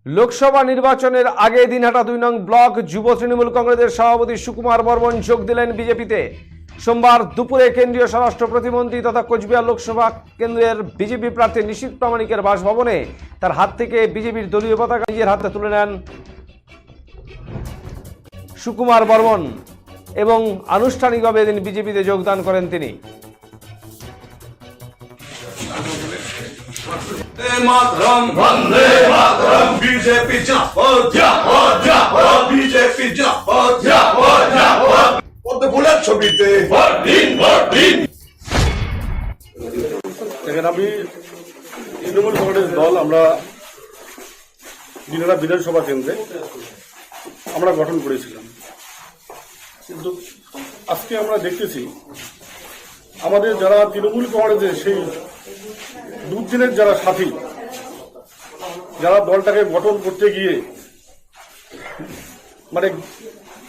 লোকসভা নির্বাচনের আগে দিনহাটা 2 নং ব্লক যুব তৃণমূল কংগ্রেসের সভাপতি সুকুমার বর্মন যোগ দিলেন বিজেপিতে। সোমবার দুপুরে কেন্দ্রীয় স্বরাষ্ট্র প্রতিমন্ত্রী তথা কোচবিহার লোকসভা কেন্দ্রের বিজেপি প্রার্থী নিশীথ প্রামাণিকের বাসভবনে তার হাত থেকে বিজেপির দলীয় পতাকা নিজের হাতে তুলে নেন সুকুমার বর্মন এবং আনুষ্ঠানিকভাবে এদিন বিজেপিতে যোগদান করেন তিনি। মাতরম বন্দে মাতরম বিজেপি বিজেপি বুলেট ছবিতে দেখেন, আমি তৃণমূল কংগ্রেস দল আমরা দিনহাটা বিধানসভা কেন্দ্রে আমরা গঠন করেছিলাম, কিন্তু আজকে আমরা দেখতেছি আমাদের যারা তৃণমূল কংগ্রেসের সেই দুদিনের যারা সাথী, যারা দলটাকে গঠন করতে গিয়ে মানে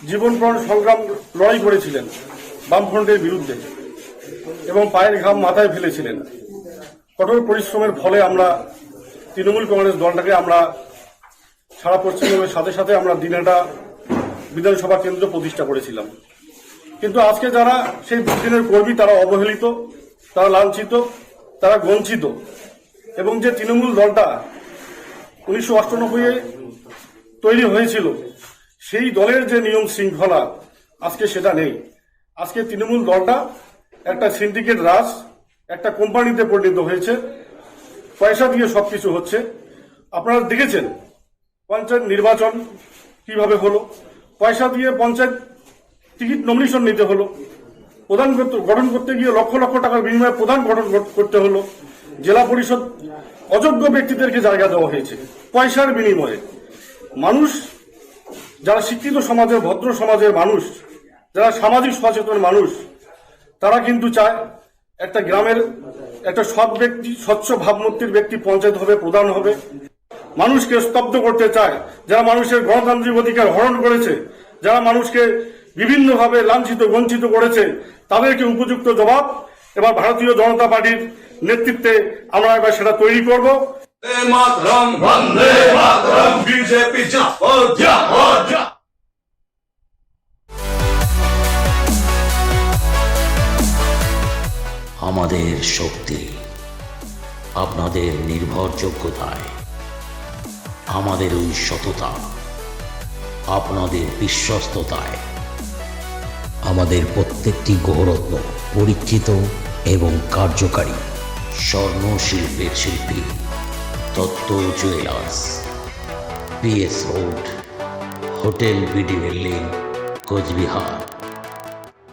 জীবনপ্রাণ সংগ্রাম লড়াই করেছিলেন বামফ্রন্টের বিরুদ্ধে এবং পায়ের ঘাম মাথায় ফেলেছিলেন, কঠোর পরিশ্রমের ফলে আমরা তৃণমূল কংগ্রেস দলটাকে আমরা সারা পশ্চিমবঙ্গের সাথে সাথে আমরা দিনহাটা বিধানসভা কেন্দ্র প্রতিষ্ঠা করেছিলাম। কিন্তু আজকে যারা সেই দুদিনের কর্মী তারা অবহেলিত, তারা লাঞ্ছিত, তারা বঞ্চিত, এবং যে তৃণমূল দলটা 1998-এ তৈরি হয়েছিল সেই দলের যে নিয়ম শৃঙ্খলা আজকে সেটা নেই। আজকে তৃণমূল দলটা একটা সিন্ডিকেট রাজ, একটা কোম্পানিতে পরিণত হয়েছে, পয়সা দিয়ে সবকিছু হচ্ছে। আপনারা দেখেছেন পঞ্চায়েত নির্বাচন কিভাবে হলো, পয়সা দিয়ে পঞ্চায়েত টিকিট নমিনেশন নিতে হলো, প্রধান গঠন করতে গিয়ে লক্ষ লক্ষ টাকার বিনিময়ে প্রধান গঠন করতে হলো, জেলা পরিষদ অযোগ্য ব্যক্তিদেরকে জায়গা দেওয়া হয়েছে পয়সার বিনিময়ে। মানুষ যারা শিক্ষিত সমাজের, ভদ্র সমাজের মানুষ, যারা সামাজিক সচেতন মানুষ, তারা কিন্তু চায় একটা গ্রামের একটা সৎ ব্যক্তি, স্বচ্ছ ভাবমূর্তির ব্যক্তি পঞ্চায়েত হবে, প্রধান হবে। মানুষকে স্তব্ধ করতে চায় যারা মানুষের গণতান্ত্রিক অধিকার হরণ করেছে, যারা মানুষকে বিভিন্নভাবে লাঞ্ছিত বঞ্চিত করেছে, তাদেরকে উপযুক্ত জবাব এবার ভারতীয় জনতা পার্টির নেতৃত্বে আমরা এবার সেটা তৈরি করব। মাতরম বন্দে মাতরম বিজেপি আমাদের শক্তি আপনাদের নির্ভরযোগ্যতায়, আমাদের ওই সততা আপনাদের বিশ্বস্ততায়, আমাদের প্রত্যেকটি গ্রহরত্ন পরীক্ষিত এবং কার্যকারী। স্বর্ণ শিল্পের শিল্পী Dutta jewellers, PS road, hotel BD building, Cooch Behar.